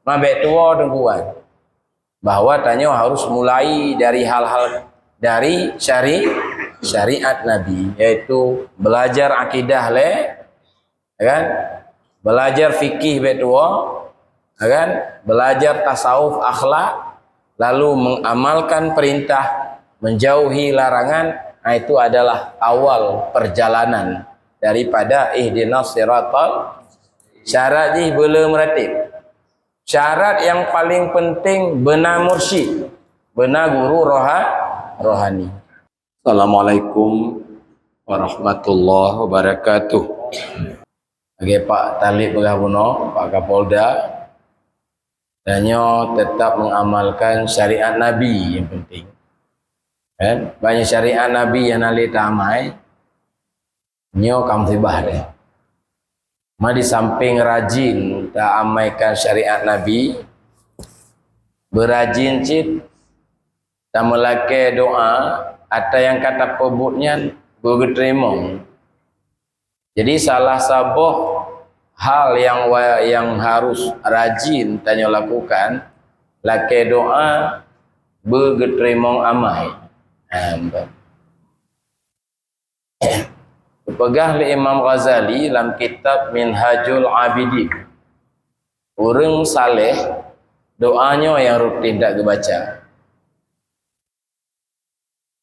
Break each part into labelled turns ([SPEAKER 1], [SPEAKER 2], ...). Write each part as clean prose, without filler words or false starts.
[SPEAKER 1] mabek tua tengkuan bahwa tanya harus mulai dari hal-hal dari syariat Nabi, yaitu belajar akidah kan, belajar fikih bek tua kan, belajar tasawuf akhlak, lalu mengamalkan perintah, menjauhi larangan. Nah, itu adalah awal perjalanan daripada ihdinas siratal. Syarat ni belum meratib. Syarat yang paling penting benar mursyid, benar guru rohani. Assalamualaikum warahmatullahi wabarakatuh. Oke, Pak Talib Begabuno, Pak Kapolda, danyo tetap mengamalkan syariat Nabi yang penting. Kan? Banyak syariat Nabi yang nali tamai, nyo kamu tibah deh. Ma di samping rajin tak amaikan syariat Nabi, berajin cit, tak melake doa, ada yang kata pebutnya bergeterima. Jadi salah satu hal yang harus rajin tanya lakukan, lake doa bergeterima amai. Pegah li Imam Ghazali dalam kitab Minhajul Abidin. Orang saleh doanya yang rutin tak dibaca.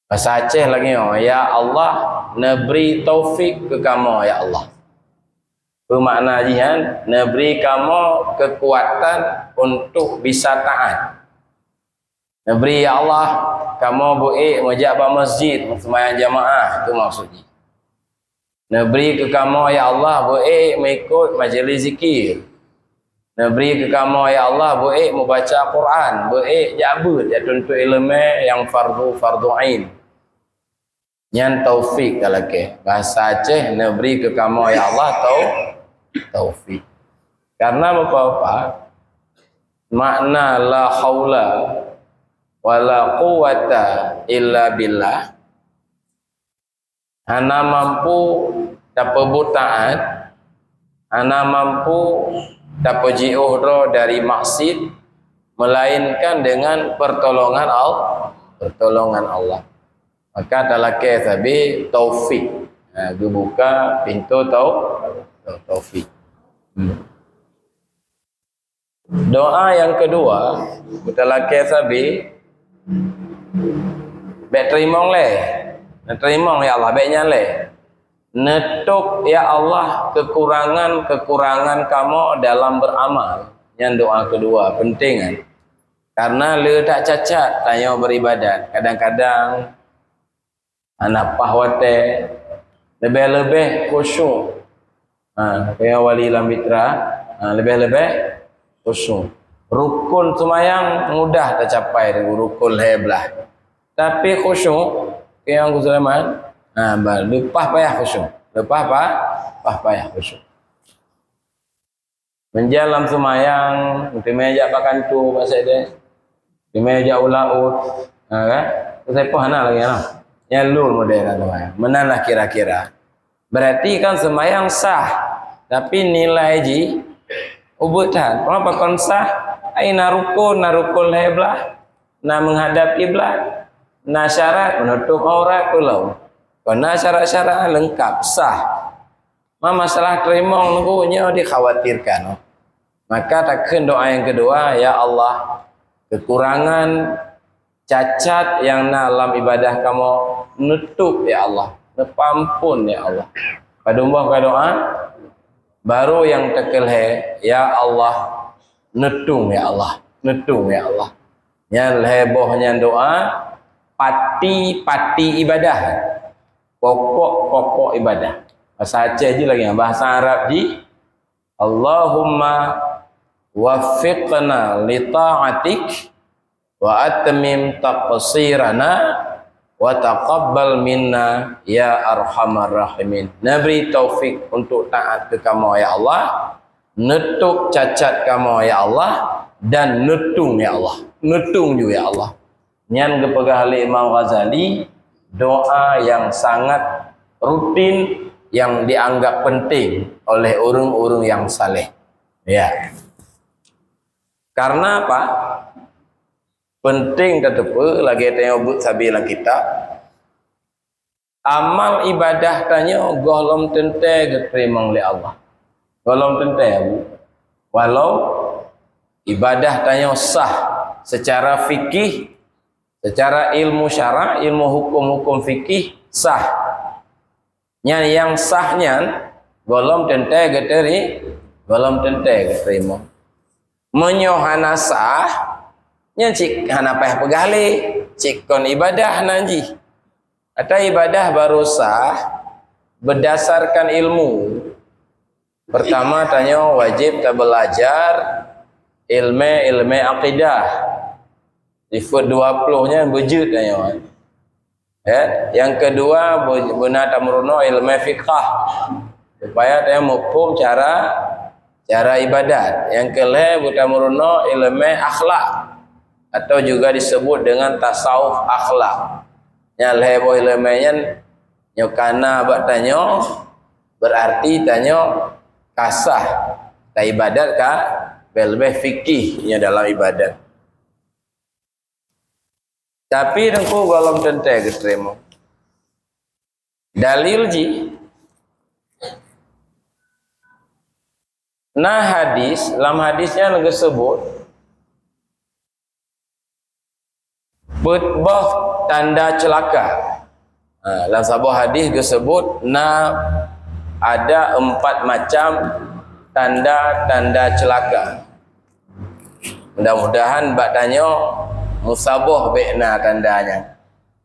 [SPEAKER 1] Bahasa Aceh lagi, ya Allah, neberi taufik ke kamu ya Allah. Bermakna jihan, neberi kamu kekuatan untuk bisa taat. Neberi ya Allah, kamu boleh menjaga masjid, sembahyang jamaah, itu maksudnya. Neberi ke kamu ya Allah boleh mengikut majlis zikir. Neberi ke kamu ya Allah boleh membaca Quran, boleh jabut ya tuntut ilmu yang fardu ain. Yang taufik kalau ke bahasa Aceh, neberi ke kamu ya Allah taufik. Karena apa? Makna la haula wala quwata illa billah. Ana mampu dapat taat, ana mampu dapat jiuhro dari maksiat, melainkan dengan pertolongan Allah. Maka dalake sabi taufik, dibuka pintu taufik. Doa yang kedua, dalake sabi bet terima le. Terima ya Allah, baiknya le. Netuk ya Allah kekurangan kamu dalam beramal. Yang doa kedua penting kan. Karena le tak cacat tanya beribadat. Kadang-kadang anak pahwate lebih-lebih khusyuk. Kayak wali lambitra, lebih-lebih khusyuk. Rukun semayang mudah tercapai dengan rukun heblah. Tapi khusyuk yang Sulaiman, lepas payah khusyuk. Lepas payah khusyuk. Menjalam semayang, untuk meja pakan tu pasal dia. Di meja ulaut, kan? Saya pahana lagi nah. Yang lur modern semayang. Menalah kira-kira. Berarti kan semayang sah, tapi nilai ji ubutan. Kenapa kon sah? Ai narukun heblah, na menghadap kiblat. Nah syarat menutup aurat pulau. Karena syarat-syarat lengkap sah. Masalah terima nunggunya dikhawatirkan. Maka takkan doa yang kedua, ya Allah, kekurangan cacat yang dalam ibadah kamu nutup ya Allah, nepampun ya Allah. Pada doa baru yang tekelhe, ya Allah, netung ya Allah, netung ya Allah. Yang hebohnya doa pati ibadah, pokok ibadah. Bahasa Aceh je lagi, bahasa Arab di Allahumma waffiqna li ta'atik wa atmim taqsirana wa taqabbal minna ya arhamar rahimin. Nabri taufik untuk taat ke kamu ya Allah, netuk cacat kamu ya Allah, dan netung ya Allah, netung juga ya Allah. Nyan kepegah Imam Ghazali, doa yang sangat rutin yang dianggap penting oleh orang-orang yang saleh. Ya. Karena apa? Penting tetap lagi tengok sabilah kita. Amal ibadah tanya golom tente diterima oleh Allah. Golom tente walau ibadah tanya sah secara fikih, secara ilmu syara, ilmu hukum-hukum fikih sah. Yang sahnya golom tente golom tente diterima. Menyohana sah nya cik hana payah pegali cik kon ibadah nanji. Ada ibadah baru sah berdasarkan ilmu. Pertama tanya wajib tak belajar ilmu akidah. Di 20-nya bejut tanya. Ya, yang kedua benar tamruno ilmu fiqh. Supaya tanya hukum cara ibadat. Yang kelima butamruno ilmu akhlak atau juga disebut dengan tasawuf akhlak. Yang lebo ilmunya nyokana bak tanyo berarti tanyo kasah ta ibadat ka belbeh fikihnya dalam ibadat. Tapi dengku golong tente getremo. Dalil ji nah hadis, dalam hadisnya lagi sebut betbah tanda celaka. Dalam sebuah hadis disebut ada 4 macam tanda-tanda celaka. Mudah-mudahan bak tanya musabah bekna tandanya.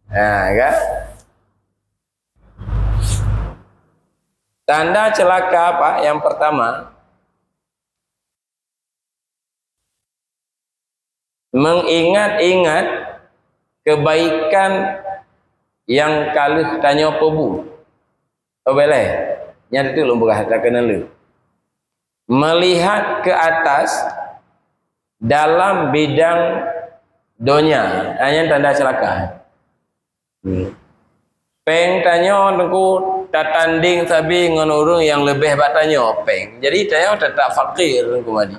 [SPEAKER 1] Kan? Tanda celaka apa? Yang pertama, mengingat-ingat kebaikan yang kalih tanya pebu. Oh boleh. Yang itu lumpuh tak kena lu. Melihat ke atas dalam bidang dunia, hanya tanda celaka. Peng tanya tengku tatanding sabi ngan urang yang lebih bat tanya peng. Jadi tanya tetap fakir tengku madi.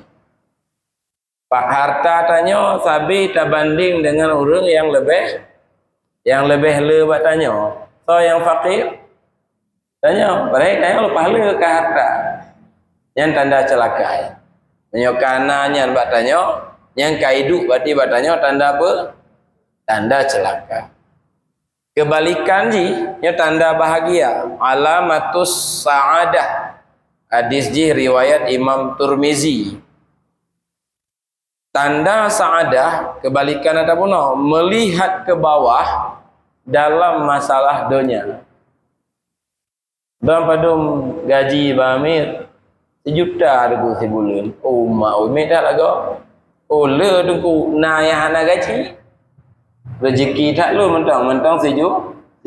[SPEAKER 1] Pak harta tanya sabi tabanding dengan orang yang lebih lebat tanya. So yang fakir tanya, baik tanya lepas le ke harta. Yang tanda celaka. Menyokananya bak tanya, yang kaidu berarti bak tanya tanda apa? Tanda celaka. Kebalikan ji, nya tanda bahagia, alamatus sa'adah. Hadis ji riwayat Imam Turmizi. Tanda sa'adah, kebalikan ada pun melihat ke bawah dalam masalah dunia. Dan padum gaji bamir 1 juta ada sebulan. Oh mak umi dah lagu. Oh le tunggu nayah na gaji. Rezeki tak lu mentang 1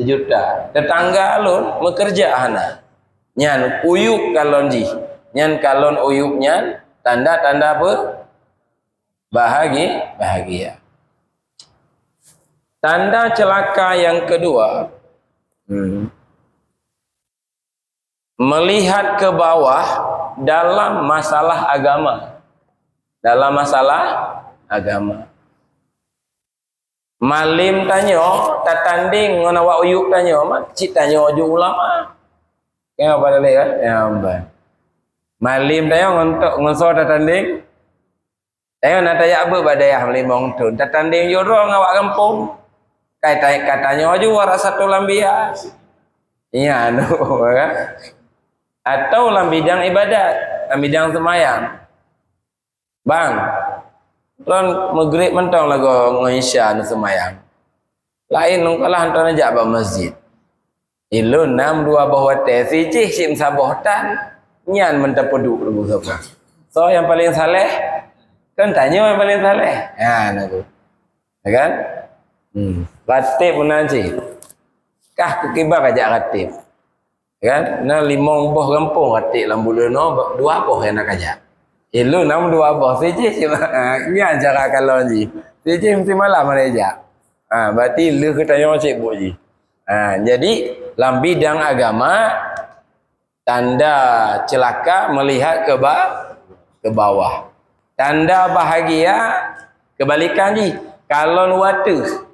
[SPEAKER 1] juta. Tetangga lu bekerja hana. Nyan uyuk kalon ji. Nyan kalon uyuknya tanda-tanda apa? Bahagia. Tanda celaka yang kedua, melihat ke bawah dalam masalah agama. Dalam masalah agama. Malim tanyo, tatanding ngana wa uyuk tanyo, mak cik tanyo ju ulama. Kenapa pada le kan? Ya ambang. Malim tanyo ngontok ngonso tatanding. Tayo nak tanya apa badayah melimong tun. Tatanding juro ngawak kampung. Katanya aja waras satu lambia. Iya anu kan. Atau dalam bidang ibadat, dalam bidang semayang. Bang, ron maghrib mentang lagu ngisya nu semayang. Lain nungkalah hantar aja ba masjid. Ilun 6 2 bahwa teh cih sim sabohtan nyan mentepedu lagu sapa. So yang paling saleh kan tanya yang paling saleh. Ya nagu. Ya kan? Ratib pun nanti. Kah kekibar aja ratib. Kan? Nah 5 boh kampung ratib dalam bulan no 2 boh yang nak aja. Ilu 6 2 boh siji ni acara kalau ji. Siji mesti malam aja. Berarti lu ketanya cik bu ji. Jadi dalam bidang agama tanda celaka melihat ke bawah. Tanda bahagia kebalikan ji. Kalon watu.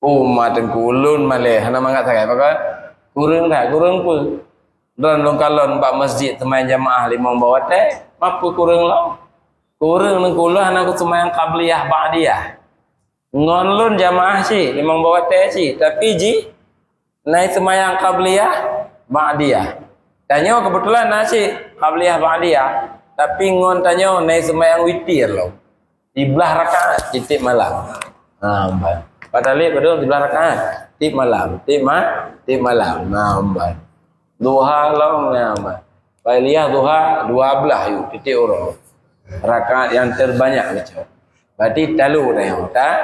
[SPEAKER 1] Matan kulun malih hana mangat sangat maka kurang pun. Dan long kalon bak masjid teman jamaah limang bawat apa kurang lah. Kurang nang kula hana ku sembahyang qabliyah ba'diyah. Ngon lun jamaah si limang bawat si tapi ji naik sembahyang qabliyah ba'diyah. Tanya kebetulan nasi qabliyah ba'diyah tapi ngon tanya naik sembahyang witir lo. Di belah rakaat titik malam. Padahal betul di belah rakaat tip malam, tip malam. Duha lo Pailiyah duha 12 yuk titik urut. Rakaat yang terbanyak macam. Berarti talu dah yang tak.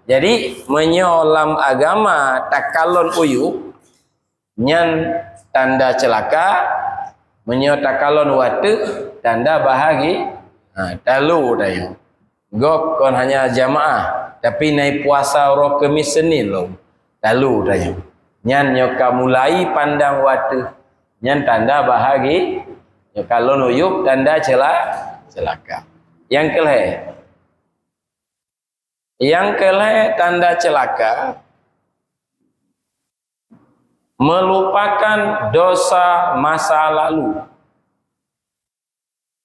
[SPEAKER 1] Jadi menyolam agama takalon uyu nyan tanda celaka, menyo takalon watu tanda bahagia. Talu dah yang. Gok kon hanya jamaah tapi naik puasa roh kemis Senin lo. Lalu tanya. Nyan nyoka mulai pandang watu. Nyan tanda bahagia. Nyoka lonuyuk tanda celaka. Yang kelih tanda celaka melupakan dosa masa lalu.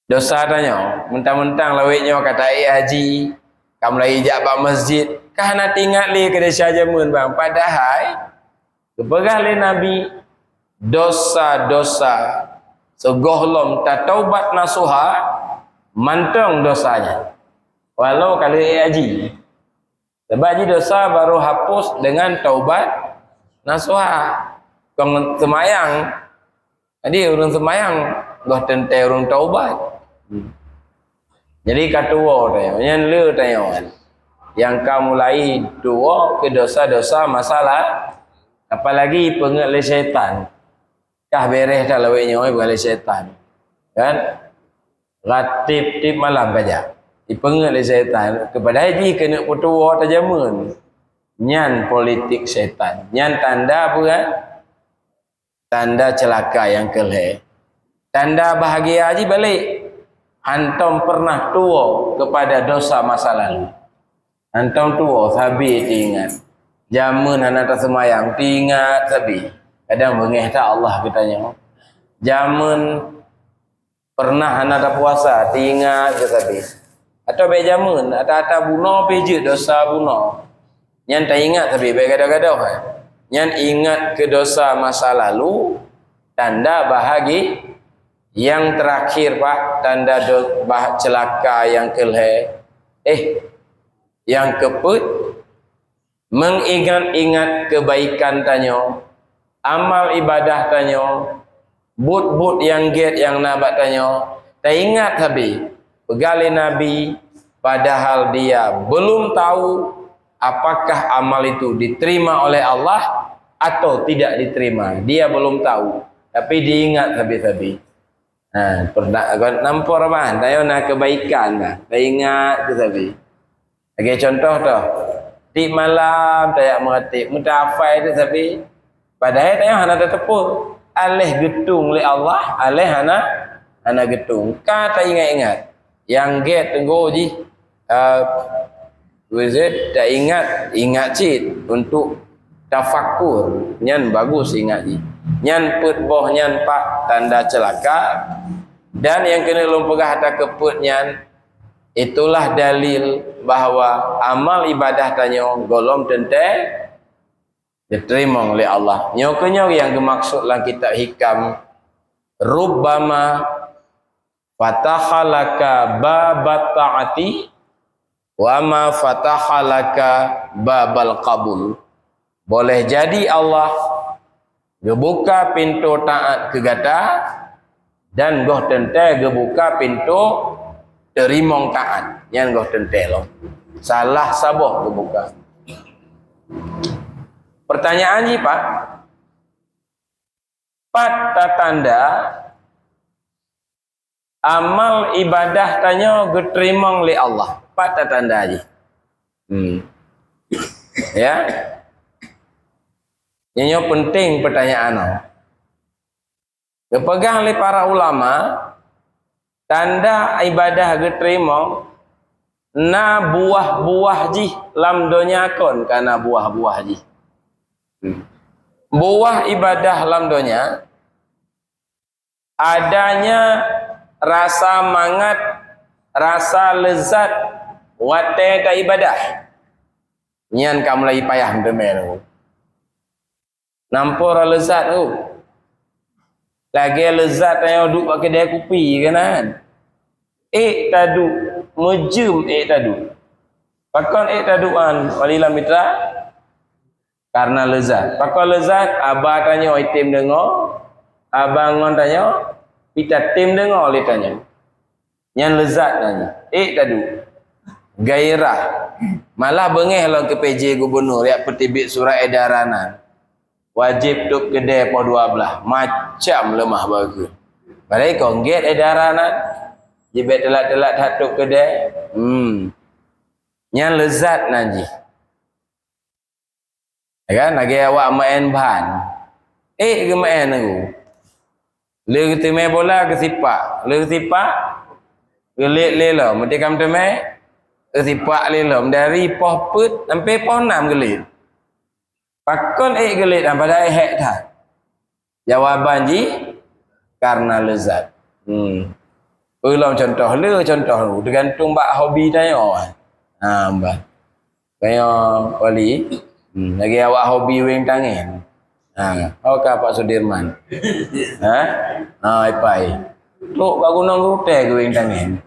[SPEAKER 1] Dosa tanya, mentang-mentang lawiknya kata haji, kamu lagi jabat masjid, kahana tinggal li ke desa jamun bang. Padahal kepegang li Nabi dosa-dosa segohlom tak taubat nasuha mantong dosanya. Walau kali haji. Sebab haji dosa baru hapus dengan taubat nasuha. Kong semayang, jadi orang semayang goh tentai orang taubat. Jadi katuwa tanya, yang le tanya yang kamu mulai tua ke dosa-dosa masalah, apalagi pengat le syaitan. Kah beres dah laweknya bukan le syaitan. Kan? Ratib malam saja. Dipengat le syaitan kepada haji kena putua tajamun. Nyan politik syaitan. Nyan tanda apa kan? Tanda celaka yang kelih. Tanda bahagia haji balik. Antum pernah tua kepada dosa masa lalu. Antum tua, sabi diingat. Jamun anak tak semayang, diingat sabi. Kadang bengih tak Allah kitanya. Jamun pernah anak tak puasa, diingat ke sabi. Atau baik jamun, ada bunuh pejut dosa bunuh. Yang tak ingat sabi, baik kadang-kadang. Yang ingat ke dosa masa lalu, tanda bahagia. Yang terakhir Pak, tanda celaka yang kelih. Yang keput, mengingat-ingat kebaikan tanya, amal ibadah tanya, but yang get yang nabat tanya, tak ingat habis. Pegali Nabi, padahal dia belum tahu apakah amal itu diterima oleh Allah atau tidak diterima. Dia belum tahu, tapi diingat habis-habis. Pernah nampak apa? Tayo nak kebaikan dah. Tak ingat tu tapi. Bagi contoh tu. Di malam tayak mengatik, mutafai tu tapi. Padahal tayo hana tertepuk. Alih getung oleh Allah, alih hana getung. Ka tak ingat-ingat. Yang get tunggu ji. Tak ingat cit untuk tafakur. Nyan bagus ingat ji. Nyan put boh nyan pak tanda celaka. Dan yang kena lumpegah hata keput nyan, itulah dalil bahawa amal ibadah tanya golom tentu diterima oleh Allah. Nyokonyo yang dimaksud dalam kitab hikam, rubbama fatahalaka babat ta'ati wa ma fatahalaka babal qabul. Boleh jadi Allah gebuka pintu taat kegata dan goh tente gebuka pintu terimong taat yang goh tente lo. Salah saboh gebuka. Pertanyaan ni Pak, tanda amal ibadah tanya geterimong oleh Allah. Tanda aja. Ya. Yang penting pertanyaan. Dipegang oleh para ulama, tanda ibadah geterima na buah-buah ji lam donya kon kana buah-buah ji. Buah ibadah lam donya adanya rasa mangat, rasa lezat wate ka ibadah. Nyan kam lai payah demel. Nampo ra lezat tu. Lagi lezat yang duk pakai kedai kopi kan. Tadu mejum tadu. Pakon tadu an walila mitra karena lezat. Pakon lezat abah tanya item dengar, abang ngon tanya pita tim dengar le tanya. Yang lezat tanya. Tadu. Gairah. Malah bengeh lah ke PJ gubernur yak petibik surat edaran. Wajib duk kedai po 12 macam lemah bagus. Padahal kau get edaran jibet telat-telat hatuk kedai. Yang lezat nanti. Kan lagi awak main bahan. Ke main aku. Le kita main bola ke sipak. Le sipak gelik lela. Mesti kam tu main ke sipak lela. Dari poh put sampai poh 6 gelik. Pakon gelik dan pada hek dah. Jawaban ji karena lezat. Belum contoh le contoh tergantung bak hobi tanya. Mbak. Kaya wali lagi awak hobi wing tangan. Okey Pak Sudirman. Ipai. Tok bak gunung hotel ke wing tangan.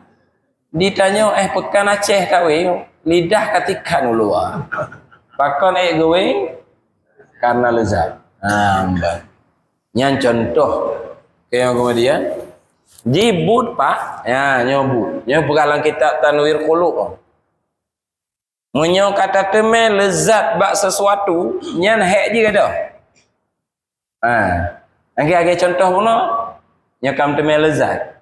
[SPEAKER 1] Ditanya pekan Aceh tak wing lidah katikan luar. Pakon wing karena lezat. Mbak. Yang contoh kaya kemudian jibut Pak, nyobut. Nyo pegalang kitab Tanwir Qulub. Menyo kata teme lezat bak sesuatu, nyan hek je dah. Age contoh puno, nyo kam teme lezat.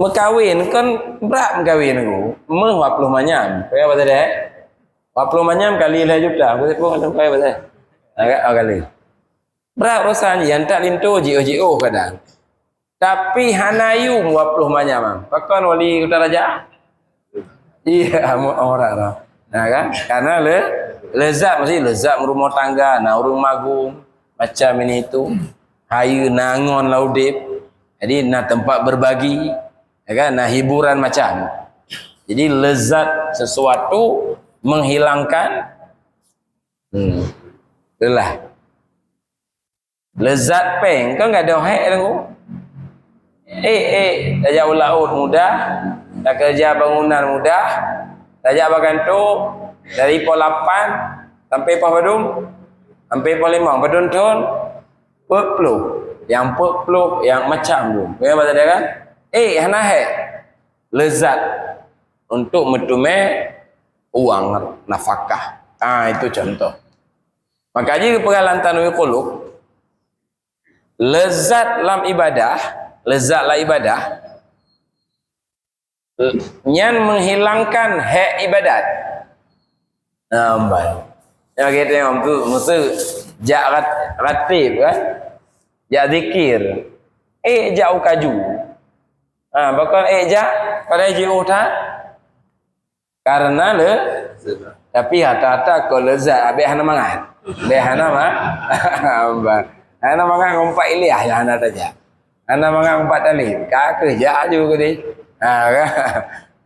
[SPEAKER 1] Mekawin kan berat mekawin aku. 20 manyam. Kaya apa tadi? 40 manyam kali 1 juta. Aku pun kaya apa tadi? Agak kali. Berat urusan yang tak lintu JO kadang. Tapi hanayung 20 manyam. Pakon wali Kota Raja. Iya, orang lah. Kan? Karena lezat mesti lezat rumah tangga, urung magung macam ini itu. Hayu nangon laudip. Jadi tempat berbagi, kan? Hiburan macam. Jadi lezat sesuatu menghilangkan itulah. Lezat peng kan enggak ada hek tu. Dajak ulaut mudah, dah kerja bangunan mudah, dajak bagantuk dari pol 8 sampai pol badung, sampai pol 5 badun ton, 40. Yang 40 yang macam tu. Kaya apa tadi kan? Hana hek lezat untuk metume uang nafkah. Itu contoh. Makanya pengalaman Tanwir Qulub lezat lam ibadah, lezatlah ibadah nyan menghilangkan hak ibadat. Baik. Yang kita tengok tu mesti jak ratib kan? Jak zikir. Jak ukaju. Bahkan jak pada jiu tak? Karena tapi hata-hata ko lezat habis hana mangan. Hana hana mangan ngompak ilih ya hana tajak. Anda mangang 4 tali, kak kerja juga ni.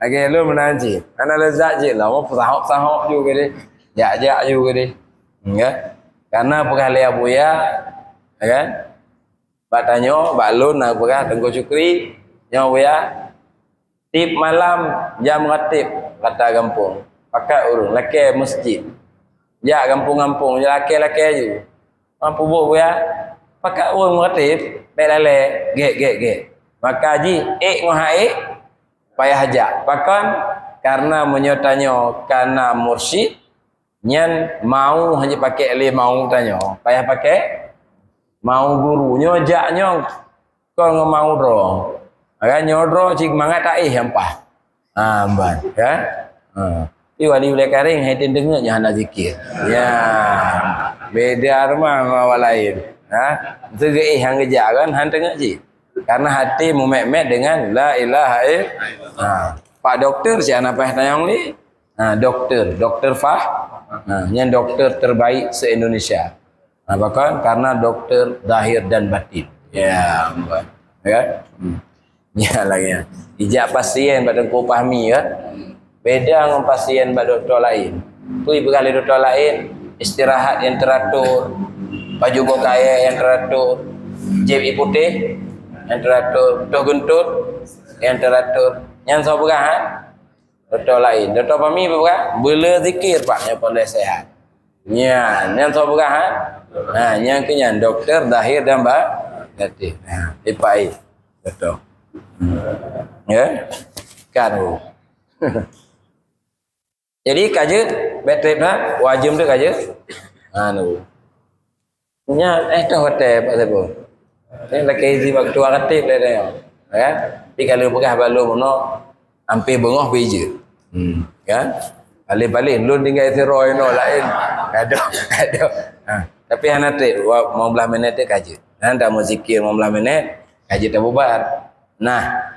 [SPEAKER 1] Lagi lu menanti. Anda lezat je lah, mau sahok juga ni. Jak juga ni. Ya. Karena pegawai abuya, kan? Bak tanya, bak lun nak pegah Tengku Syukri, nyawa buya. Tip malam jam ratib kata kampung. Pakai urung laki masjid. Jak kampung-kampung, laki-laki aja. Mampu buat buya. Pakai urung ratib. Belale ge. Maka ji ngohai payah hajak. Bahkan karena menyotanya karena mursyid nyan mau hanya pakai mau tanya. Payah pakai mau guru nyojaknya kau mau dro. Agak nyodro cik mangat tak hampah. Ban kan? Wali boleh karing haitin dengar jangan zikir. Ya. Beda rumah awak lain. Segeh hang kerja kan han tengok je. Karena hati mumet-met dengan la ilaha illallah. Pak doktor siapa apa tayang ni? Doktor Fah. Yang doktor terbaik se-Indonesia. Bahkan karena doktor zahir dan batin. Ya, ya. Ya lagi. Ijak pasien pada kau pahami ya. Beda dengan pasien pada doktor lain. Tu berkali doktor lain istirahat yang teratur, baju bokaya yang teratur, jeb putih yang teratur, toh guntur yang teratur. Yang seberang doktor lain. Doktor pahami berapa? Bela zikir pak yang boleh sehat. Ya, yang seberang yang kenyan doktor zahir dan batin. Ipai betul. Ya, kan. Jadi kaje betrip dah wajib tu kaje. Anu. Nya dah hotel pak siapa. Ni laki isi waktu aktif dah. Ya. Tapi kalau pegah balu mono hampir bengah beje. Kan? Balik-balik lun tinggal isi roy no lain. Ada. Tapi hana trip 15 minit tu kaje. Dah mau zikir 15 minit kaje tak bubar. Nah,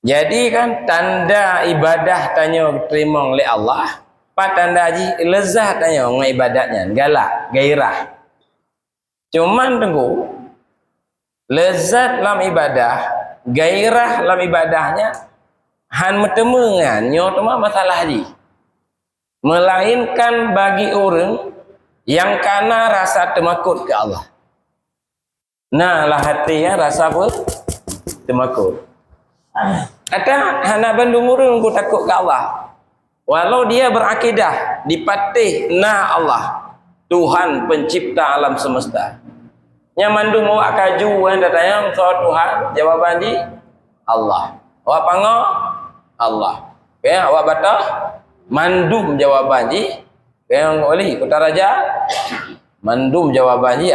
[SPEAKER 1] jadi kan tanda ibadah tanya terima oleh Allah, pak tanda haji lezat tanya dengan ibadatnya, galak, gairah. Cuman tunggu, lezat dalam ibadah, gairah dalam ibadahnya, han metemengan, nyotoma masalah haji. Melainkan bagi orang yang karena rasa temakut ke Allah. Nah lah hatinya rasa apa? Temakut. Ada hana bandung urang ku takut ke Allah. Walau dia berakidah dipatih na Allah, Tuhan pencipta alam semesta. Nya mandung awak kaju kan datang so Tuhan, jawaban di Allah. Awak pango Allah. Ya awak batah mandum jawaban di yang oli kota raja mandum jawaban di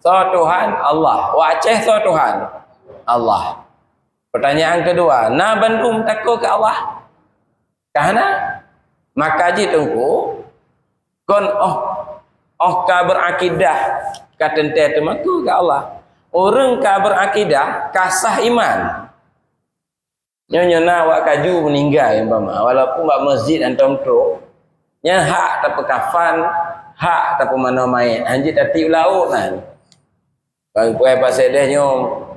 [SPEAKER 1] so Tuhan Allah. Wa Aceh so Tuhan Allah. Pertanyaan kedua, na bandum takut ke Allah? Karena maka ji tunggu kon ka berakidah ka tente temaku ke Allah. Orang ka berakidah kasah iman. Nyonya na wa kaju meninggal umpama walaupun bak masjid antom tro nya hak tak kafan, hak tak mana main. Anjit ati laut kan. Bang puai pasal dah nyom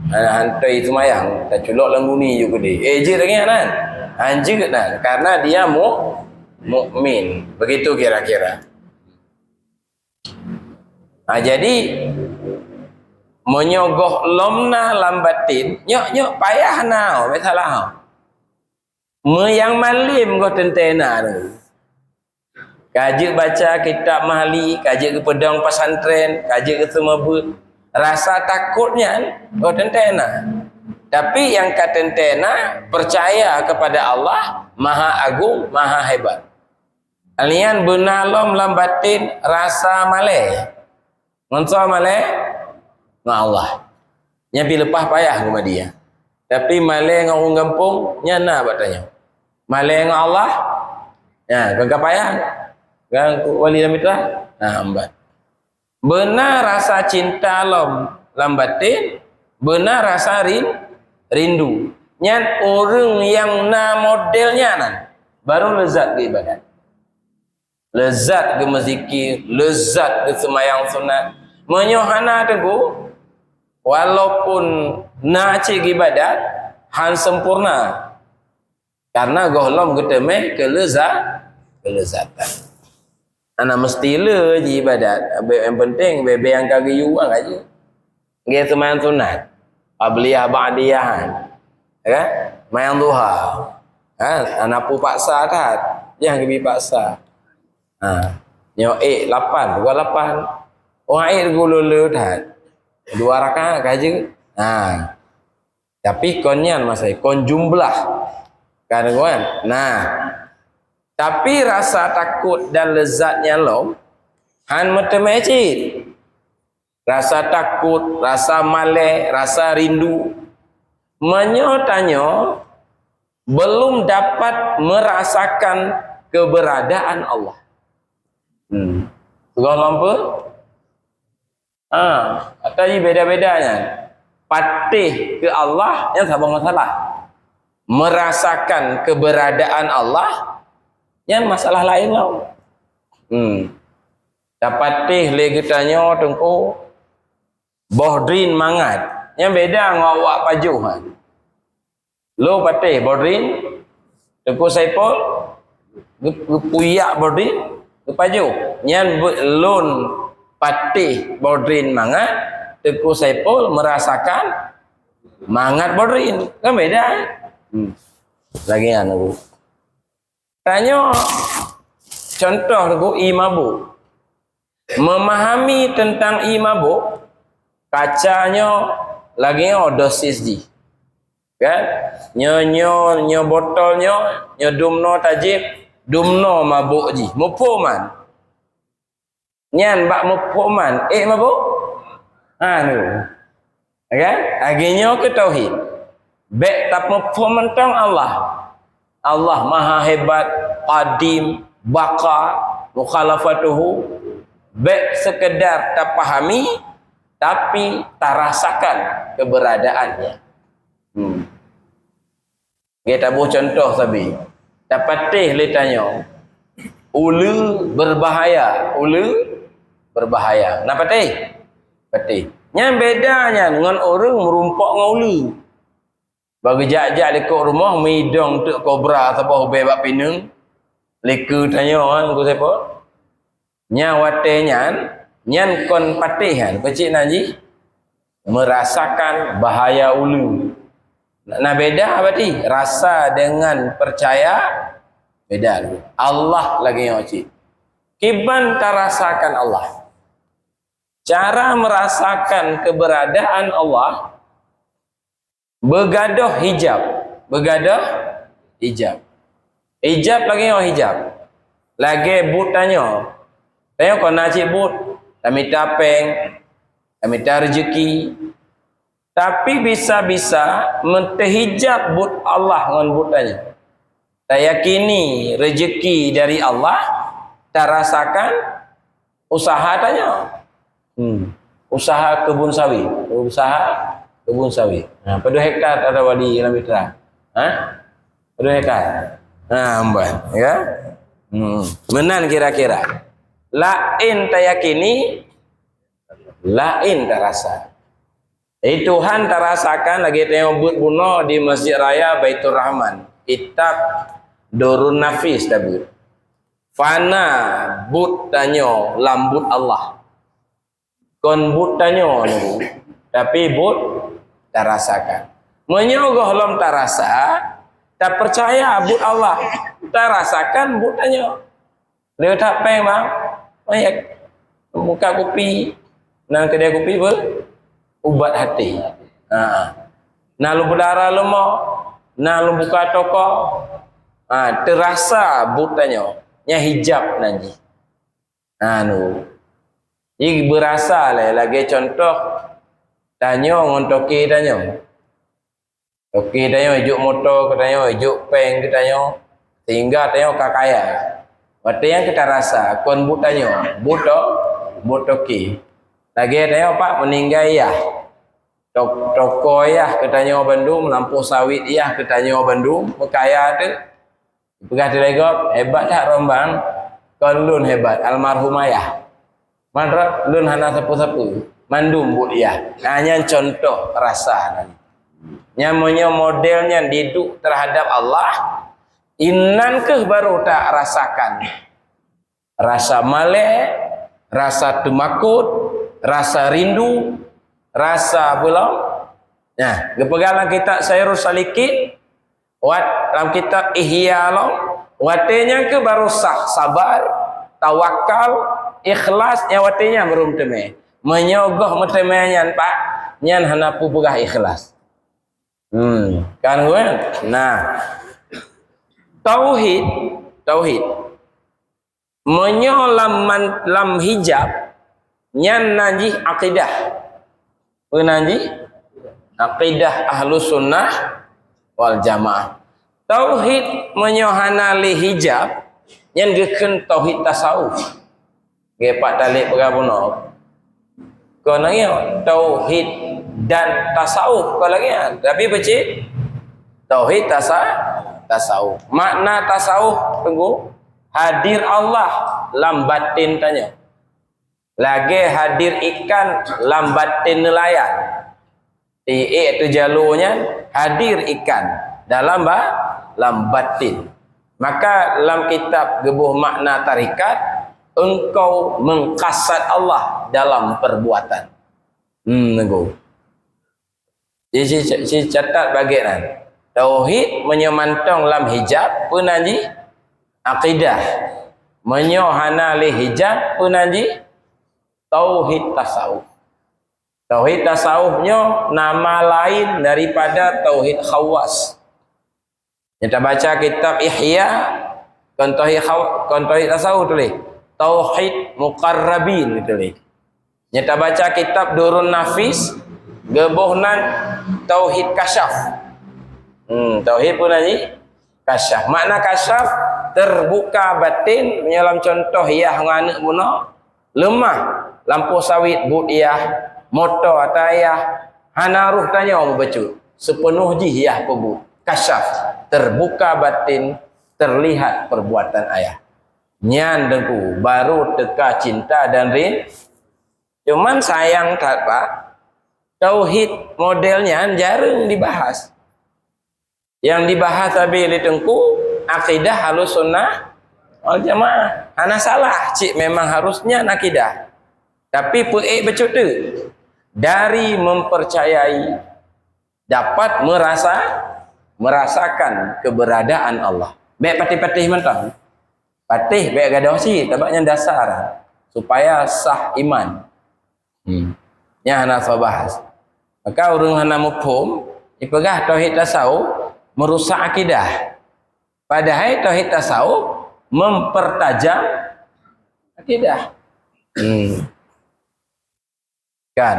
[SPEAKER 1] hantai semayang tak culok lambuni juga dia je lagi kan anjing kan karena dia mukmin begitu kira-kira. Jadi menyogoh lomna lambatin nyok payah nau salah yang malim go tentena tu kaji baca kitab mahli kaji ke pedang pesantren kaji ke semua rasa takutnya tentena. Tapi yang katentena percaya kepada Allah Maha Agung, Maha Hebat. Alian benalom lambatin rasa maleh. Ngonso maleh ngah Allah. Nya pi lepas payah sama dia. Tapi maleh ngah orang kampung nyana batanya. Maleh ngah Allah. Ya, kagak payah. Gang wali mitra. Nah, ambat. Benar rasa cinta lambatin, benar rasa rindu. Nyan orang yang na modelnya nan baru lezat ke ibadat. Lezat ke mezikir, lezat ke semayang sunat. Menyohana teguh walaupun na cik ibadat han sempurna. Karena gohlom keteme kelezatan. Anak mesti le je ibadat. Yang penting bebe yang kagak yuang aja. Dia semayang sunat. Qabliyah ba'diyah. Ya? Mayang duha. Anak pu paksa kat. Yang kebi paksa. Nyo 8, 28. Orang air gulu tat. 2 rakaat kaje. Tapi konyan masai kon jumlah. Kan kawan. Tapi rasa takut dan lezatnya han metemecit. Rasa takut, rasa maleh, rasa rindu. Menyotanyo belum dapat merasakan keberadaan Allah. Sudah lampu? Tadi beda-bedanya. patih ke Allah yang sabar masalah. Merasakan keberadaan Allah yang masalah lain lah. Dapatih lagi tanya tengku Bohdrin mangat. Yang beda dengan awak pajuh. Lo patih Bohdrin, tengku Saipul, puyak Bohdrin, pajuh. Yang lon patih Bohdrin mangat, tengku Saipul merasakan mangat Bohdrin. Kan beda. Lagi anu. Tanya contoh tengku imabuk. Memahami tentang imabuk, kacanya lagi dosis di. Kan? Nyo botolnya, nyo dumno tajib, dumno mabuk ji. Mupuman. Nyan bak mupuman, mabuk. Anu. Kan? Aginyo ke tauhid. Bek tak mupum tentang Allah. Allah maha hebat, qadim, baqa, mukhalafatuhu. Baik sekedar tak pahami, tapi tak rasakan keberadaannya. Kita buat contoh sabi. Dapat teh letanya. Ulu berbahaya. Kenapa teh? Patih. Yang bedanya dengan orang merumpak dengan ulu. Bagi jak-jak dekat rumah, midang tuk kobra, siapa bebak pinung. Leka tanya kan, aku siapa? Nyawatenyan nyan kon patihan pecik naji merasakan bahaya ulu. Nah beda berarti rasa dengan percaya beda. Allah lagi yang wajib. Kiban terasakan Allah. Cara merasakan keberadaan Allah begadoh hijab. Hijab lagi yang hijab. Lagi but tanya. Tanya kau nak cik but, tak minta peng, tak minta rezeki. Tapi bisa-bisa mentehijab but Allah dengan but tanya. Tak yakini rezeki dari Allah, tak rasakan usaha tanya. Usaha kebun sawit. Nah, pada hektar ada wadi dalam mitra. Pada hektar. Amban, ya. Menan kira-kira. Lain tak yakini, lain tak rasa. Tuhan tak rasakan lagi tengok but bunuh di Masjid Raya Baitur Rahman. Itak Dorun Nafis tabut. Fana but tanyo lambut Allah. Kon but tanyo ni. Tapi but tak rasakan. Menyogoh lom tak rasa, tak percaya but Allah. Tak rasakan but tanyo. Dia tak peng bang. Banyak buka kopi, nang kedai kopi ber ubat hati. Nah lu berdarah lu mau, nah lu buka toko, terasa butanya, nya hijab nanti. Nu, ini berasa lah. Lagi contoh, tanya ngontoki tanya, toki tanya ijuk motor, tanya ijuk peng, tanya sehingga tanya kakaya. Waktu yang kita rasa, kon butanya, butoki. Lagi ada apa? Meninggal ya. Toko ya ketanya Bandung, lampu sawit ya ketanya Bandung, berkaya tu. Pegah dilegok, hebat tak rombang? Kon lun hebat, almarhum ayah. Madra lun hana sapu-sapu, mandum but ya. Hanya contoh rasa. Namanya modelnya diduk terhadap Allah. Inan ke baru tak rasakan rasa malek, rasa temakut, rasa rindu, rasa belum. Nah, kepegalan kitab Sairus Salikin, dalam kitab Ihya lo, watenya ke baru sah, sabar, tawakal, ikhlas, watenya belum teme. Menyogoh metemenya pak, nyan hanapu pegah ikhlas. Kan gue? Nah. Tauhid menyolam lam hijab nyan najih akidah. Penajih akidah Ahlus Sunnah wal Jamaah. Tauhid menyohana li hijab nyan geken tauhid tasawuf. Ge pak talik pegabunok. Konanya tauhid dan tasawuf kau lagi ya. Tapi becik tauhid tasawuf. Makna tasawuf tunggu hadir Allah lam batin tanya. Lagi hadir ikan lam batin nelayan. Itu jalurnya hadir ikan dalam lam batin. Maka dalam kitab gebuh makna tarikat engkau mengkasat Allah dalam perbuatan. Nunggu. Si catat bagian tauhid menyemantong lam hijab punanji akidah. Menyohana li hijab punanji tauhid tasawuf. Tauhid tasawufnya nama lain daripada tauhid khawas. Kita baca kitab Ihya kon tauhid tasawuf tulis. Tauhid muqarrabin tulis. Kita baca kitab Durun Nafis gebuhnan tauhid kasyaf. Tauhid pun lagi kasyaf. Makna kasyaf terbuka batin menyalam contoh yah nganak guna lemah lampu sawit but yah motor atau ayah hanaruh tanya orang berbecut sepenuh jihiyah pebu kasyaf terbuka batin terlihat perbuatan ayah nyan dengku baru teka cinta dan rin. Cuman sayang tak pak tauhid modelnya jarang dibahas. Yang dibahas tapi di tengku akidah halus sunnah wal jamaah. Hana salah cik memang harusnya akidah. Tapi becut tu dari mempercayai dapat merasakan keberadaan Allah. Baik patih-patih mentang. Patih baik gadah si tabaknya dasar supaya sah iman. Nya hana bahas. Maka urang hana mufhum ipegah tauhid tasawuf merusak akidah. Padahal tauhid tasawuf mempertajam akidah. Kan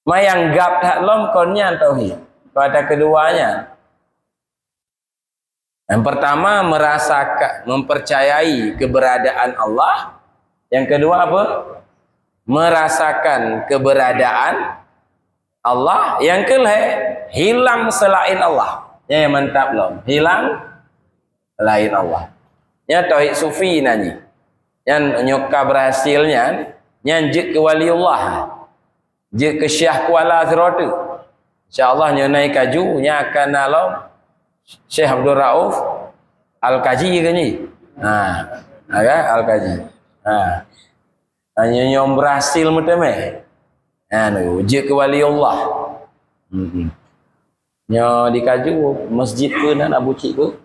[SPEAKER 1] mayang gap tak lom konnya tauhid pada keduanya. Yang pertama merasakan mempercayai keberadaan Allah. Yang kedua apa? Merasakan keberadaan Allah. Yang kedua hilang selain Allah. Ya mantap lom. Hilang selain Allah. Ya tauhid sufi nani. Yang nyoka berhasilnya nyanjik ke waliullah je ke syekh kuala ziratu insyaallah nyonai kaju nya akan alam Syekh Abdul Rauf Al-Kaji ke ni aga Al-Kaji hanya nyom berhasil mutame je ke waliullah nyo di kaju masjid pun nak Abu Cik tu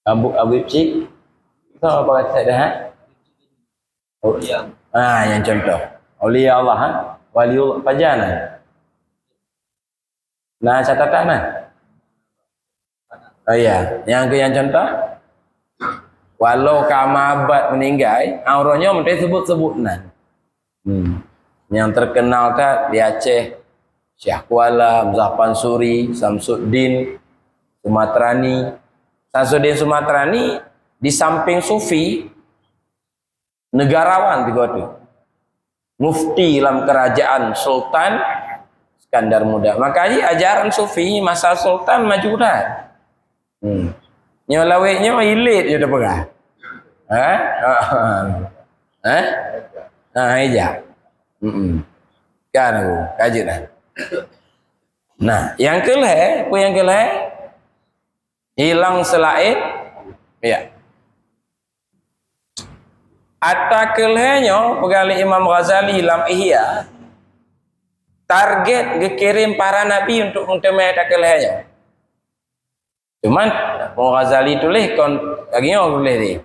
[SPEAKER 1] Abu Cik tu apa kata dah yang contoh Aulia Allah waliullah pajana. Nah catatan oh iya yang contoh walau kamabat meninggal auranya mesti sebut-sebutan. Yang terkenal tak di Aceh Syekh Kuala Muzafan Suri Samsuddin Sumatrani. Samsuddin Sumatrani di samping sufi negarawan tiga tu mufti dalam kerajaan Sultan Iskandar Muda. Makanya ajaran sufi masa Sultan maju dah. Nyolaweknya ilit je dah pegah. Eja. Kan aku kaji dah. Nah, yang kelih hilang selain ya. Atta kelihnya pegali Imam Ghazali dalam Ihya target dikirim para nabi untuk mentemui atta kelihnya. Cuman Imam Ghazali tulis kon laginya tulis ni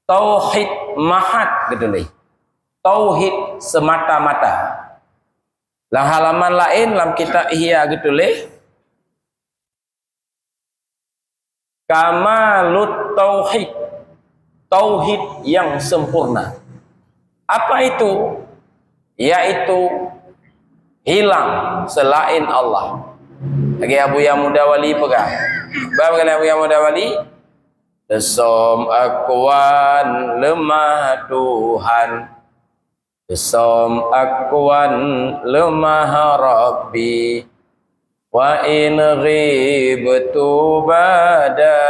[SPEAKER 1] tauhid mahat tulis. Tauhid semata-mata. Dalam halaman lain dalam kitab Ihya tulis kamalut tauhid. Tauhid yang sempurna. Apa itu? Yaitu hilang selain Allah. Lagi Abu Yamuda Wali pegang. Berapa kali Abu Yamuda Wali? Desom akuan lemah Tuhan. Som akwan lemah Rabbi wa in ghibtu bada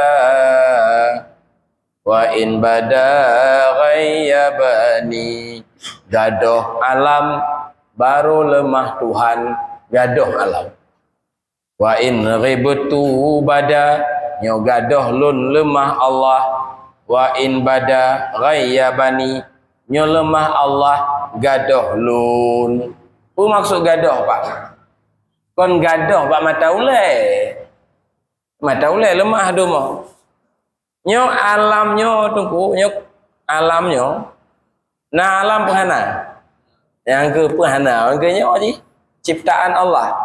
[SPEAKER 1] wa in bada ghayyabani. Gadoh alam baru lemah Tuhan, gadoh alam. Wa in ghibtu bada, nyo gadoh lun lemah Allah. Wa in bada ghayyabani, nyo lemah Allah gadoh lun. Apa maksud gadoh, Pak? Kon gadoh Pak mata ulai. Mata ulai lemah domo. Nyo alamnyo tungku, nyo alamnyo. Nah alam penghana. Yang ke penghana, yang ke nyo ji ciptaan Allah.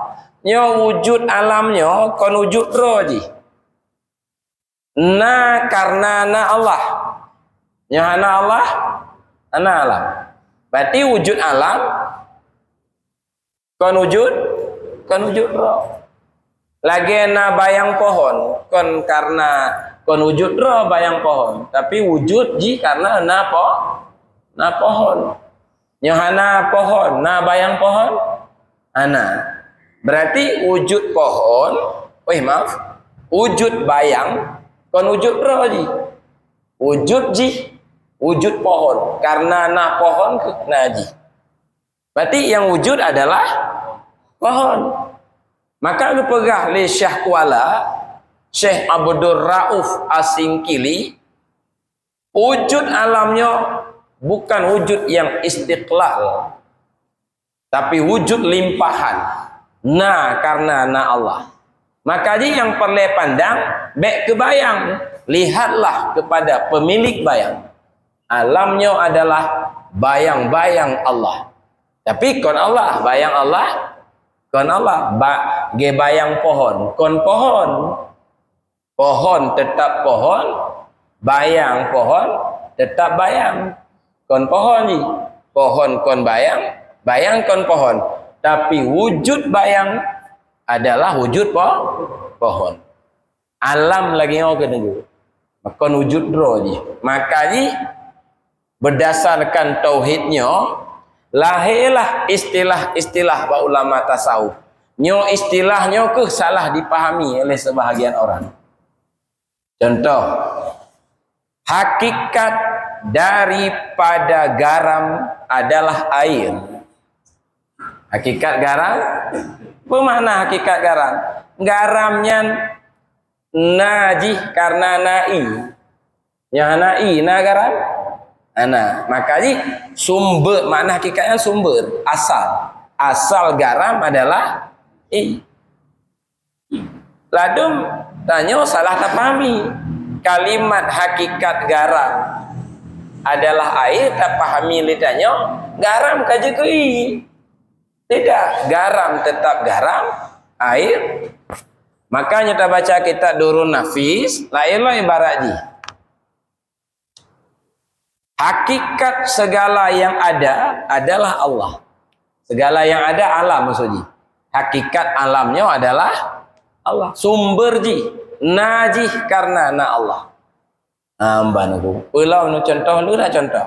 [SPEAKER 1] Nyo wujud alamnyo kon wujud roh ji. Na karena na Allah. Nyo hana Allah, ana alam. Berarti wujud alam kon wujud roh. Lagi na bayang pohon kon karena kon wujud roh bayang pohon, tapi wujud ji karena na pohon. Nyohana pohon, na bayang pohon, ana. Berarti wujud pohon, wujud bayang kon wujud roh ji. Wujud pohon karena na pohon kena ji. Berarti yang wujud adalah pohon. Maka lu pegah li Syekh Kuala, Syekh Abdul Rauf Asingkili, wujud alamnya bukan wujud yang istiqlal, tapi wujud limpahan. Na karena na Allah. Maka dia yang perlu pandang, baik ke bayang, lihatlah kepada pemilik bayang. Alamnya adalah bayang-bayang Allah. Tapi kon Allah, bayang Allah. Kon Allah, bayang pohon, kon pohon. Pohon tetap pohon, bayang pohon tetap bayang. Kon pohon ni, pohon kon bayang, bayang kon pohon. Tapi wujud bayang adalah wujud pohon. Alam lagi yang kena juga. Kon wujud roh ji. Maka ni berdasarkan tauhidnya lahirlah istilah-istilah para ulama tasawuf. Nyo istilahnya ke salah dipahami oleh sebahagian orang. Contoh, hakikat daripada garam adalah air. Hakikat garam, apa makna hakikat garam? Garamnya najih karena nai. Yang nai, na garam? Ana, makanya sumber, makna hakikatnya sumber, asal garam adalah ladum tanya salah tak pahami kalimat hakikat garam adalah air, tak pahami lidahnya garam kaje kui tidak, garam tetap garam, air. Makanya kita baca kitab Durun Nafis, lainlah ibarat ji hakikat segala yang ada adalah Allah. Segala yang ada alam maksudnya. Hakikat alamnya adalah Allah. Sumber ji najih karena na Allah. Amban aku. Ulau nu contoh lu dah contoh.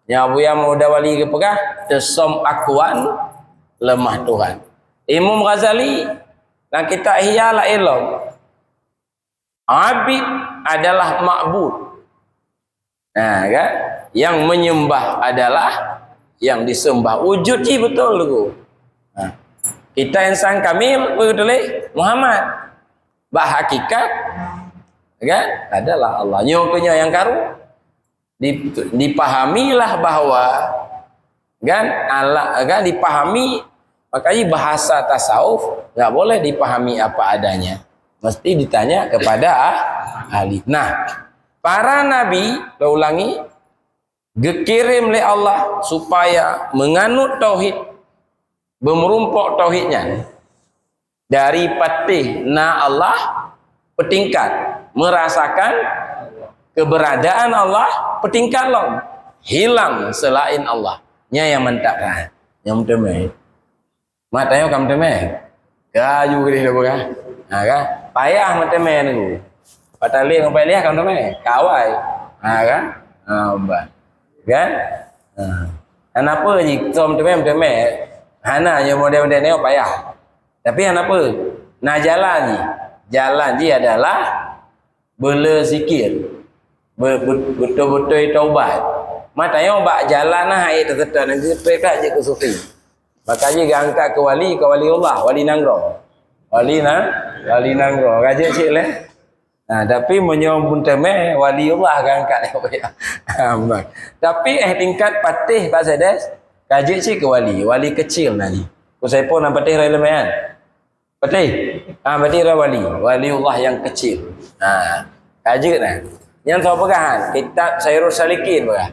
[SPEAKER 1] Yang buya muda wali ke pegah tesom akuan lemah Tuhan. Imam Ghazali dan kita ihya la ilm. Abid adalah ma'bud. Nah, kan? Yang menyembah adalah yang disembah. Wujud ji betul tu. Nah, kita insan kamil betul Muhammad. Bah hakikat kan adalah Allah. Nyonya yang karu dipahamilah bahwa kan Allah kan dipahami. Makanya bahasa tasawuf enggak boleh dipahami apa adanya. Mesti ditanya kepada ahli. Nah, para nabi, saya ulangi, dikirim oleh Allah supaya menganut tauhid, memerumpok tauhidnya. Dari patih na Allah, petingkat, merasakan keberadaan Allah, petingkat long, hilang selain Allah. Nya yang mentakkan, yang temai. Matanya kamu temai, kayu gede dah bukan? Kan? Payah mentemai ni. Patali ngapai lihat kamu temai, kawai, kan? Mbak, kan? Kenapa je som temen hana je model-model ni payah. Tapi kenapa? Nah jalan je. Jalan je adalah bela zikir. Betul-betul taubat. Matanya bak jalan lah air tersetar nanti pekat je ke sufi. Makanya dia angkat ke wali Allah, wali Nanggro. Wali Nanggro. Raja cik leh. Nah, tapi menyambung teme wali Allah akan angkat dia. Tapi tingkat patih Pak Sedes, kaji cik ke wali kecil nanti. Saya pun nak patih rai lemehan. Patih. Patih rai wali Allah yang kecil. Kaji nah. Yang tahu pegahan, kitab Sairul Salikin pegah.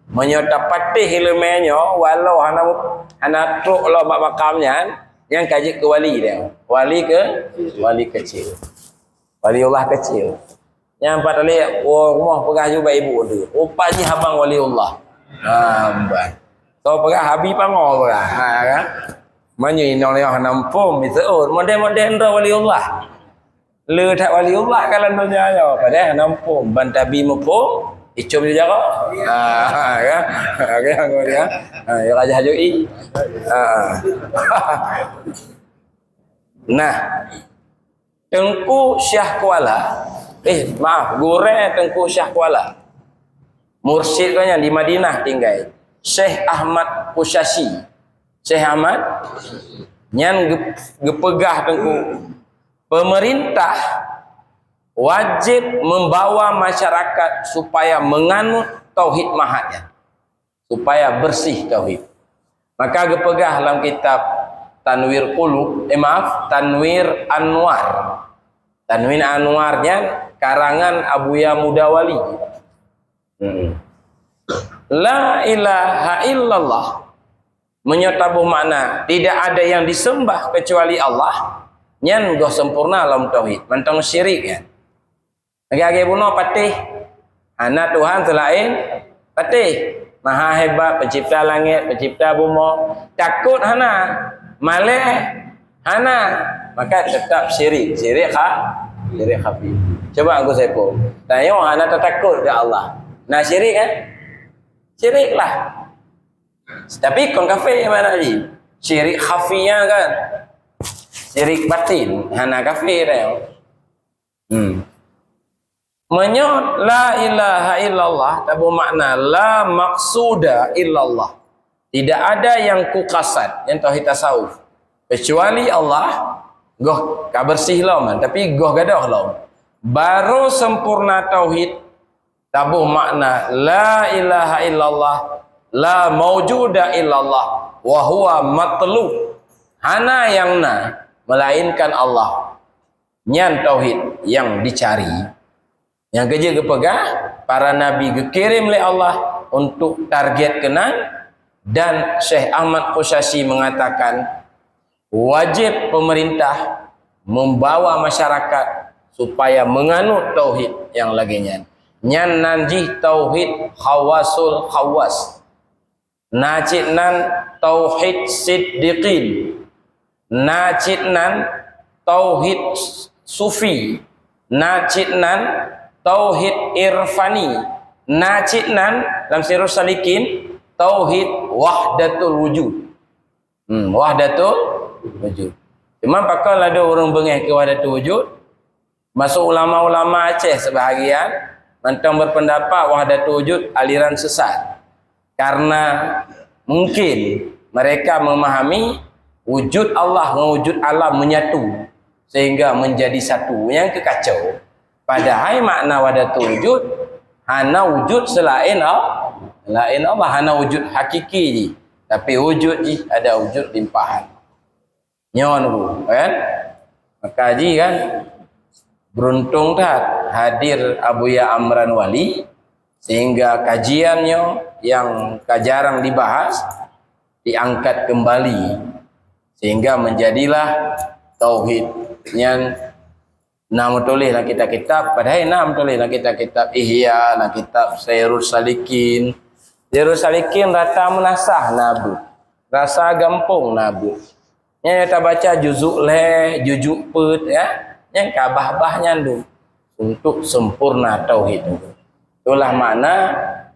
[SPEAKER 1] Menyota patih ilmunya walau hana truk lo bak makamnya yang kaji ke wali dia. Wali kecil. Wali Allah kecil. Yang empat kali rumah pegah juga ibu tu. Rupanya abang wali Allah. Tahu pegah habis pango pegah. Kan? Mana inong leh nampum itu model-model wali Allah. Le tak wali Allah kalau dunia yo padahal nampum bantabi mupum icum je jaro kan kan dia ya raja hajui nah Tengku Syah Kuala Gure Tengku Syah Kuala mursyid kanya di Madinah tinggal Syekh Ahmad Qusyasi Syekh Ahmad nyan gepegah Tengku pemerintah wajib membawa masyarakat supaya menganut tauhid mahatnya, supaya bersih tauhid. Maka gepegah dalam kitab Tanwir Qulub, Tanwir Anwar. Tanwir Anwarnya karangan Abuya Mudawali. La ilaha illallah menyatabuh makna tidak ada yang disembah kecuali Allah. Nyan goh sempurna dalam tauhid, mentang syirik ya. Agi-agi bunuh patih. Anak Tuhan selain patih. Maha hebat pencipta langit, pencipta bumi. Takut hana, maleh hana, maka tetap syirik. Syirik khafi. Coba aku sepo. Tanya hana takut ke Allah. Nah syirik kan? Syirik lah. Tapi kon kafir mana lagi? Syirik khafinya kan? Syirik batin, hana kafir ya. Menyot la ilaha illallah tabu makna la maksuda illallah. Tidak ada yang kukasat, yang tauhid tasawuf kecuali Allah. Goh kabersih lah man, tapi goh gadah lah. Baru sempurna tauhid tabu makna la ilaha illallah, la maujuda illallah, wa huwa matlub. Hana yang melainkan Allah. Nyan tauhid yang dicari. Yang kerja kepegah para nabi dikirim oleh Allah untuk target kenan. Dan Syekh Ahmad Qusyasi mengatakan wajib pemerintah membawa masyarakat supaya menganut tauhid yang lagi nyan nanjih tauhid khawasul khawas, najid nan tauhid siddiqin, najid nan tauhid sufi, najid nan tauhid irfani, najid nan dalam Sirrus Salikin tauhid wahdatul wujud. Wahdatul wujud. Cuma pakal ada orang bengeh ke wahdatul wujud. Masuk ulama-ulama Aceh sebahagian mentang berpendapat wahdatul wujud aliran sesat. Karena mungkin mereka memahami wujud Allah dengan wujud alam menyatu sehingga menjadi satu, yang kekacau. Padahal makna wahdatul wujud hana wujud selain Allah. Lain Allah hana wujud hakiki je. Tapi wujud je ada wujud limpahan. Nyon tu kan? Maka ji kan beruntung tak hadir Abuya Amran Wali sehingga kajiannya yang jarang dibahas diangkat kembali sehingga menjadilah tauhid yang nama tulislah kitab-kitab padahal nama tulislah kitab-kitab Ihya, nah kitab Sairul Salikin. Sairul Salikin rata menasah nabu, rasa gampung nabu. Yang kita baca juzuk le, juzuk put ya, yang kabah-bahnya tu untuk sempurna tauhid. Itulah makna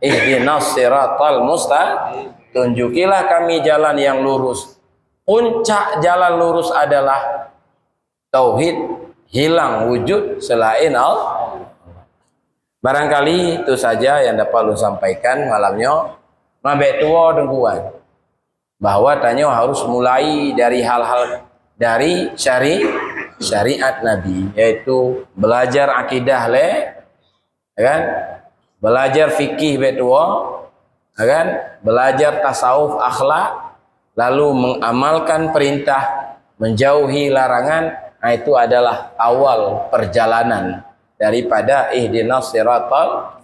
[SPEAKER 1] ihdinas siratal mustaqim. tunjukilah kami jalan yang lurus. Puncak jalan lurus adalah tauhid, hilang wujud selain Allah. Barangkali itu saja yang dapat lu sampaikan malamnya. Mabek tua dengkuan bahwa tanya harus mulai dari hal-hal dari syariat Nabi, yaitu belajar akidah kan, belajar fikih betua, kan, belajar tasawuf akhlak, lalu mengamalkan perintah, menjauhi larangan. Nah, itu adalah awal perjalanan daripada ihdinas siratal.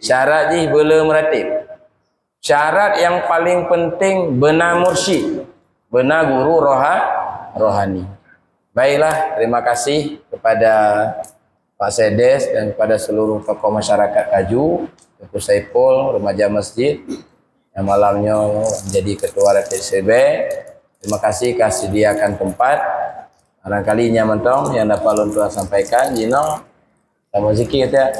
[SPEAKER 1] Syaratnya belum meratib. Syarat yang paling penting benar mursyid, benar guru rohani. Baiklah, terima kasih kepada Pak Sedes dan kepada seluruh tokoh masyarakat Kaju, Tuku Saipul, remaja masjid yang malamnya menjadi ketua RTCB. Terima kasih sediakan tempat. Barangkali nyaman tong yang dapat Tuhan sampaikan. Jino, sama zikir ya,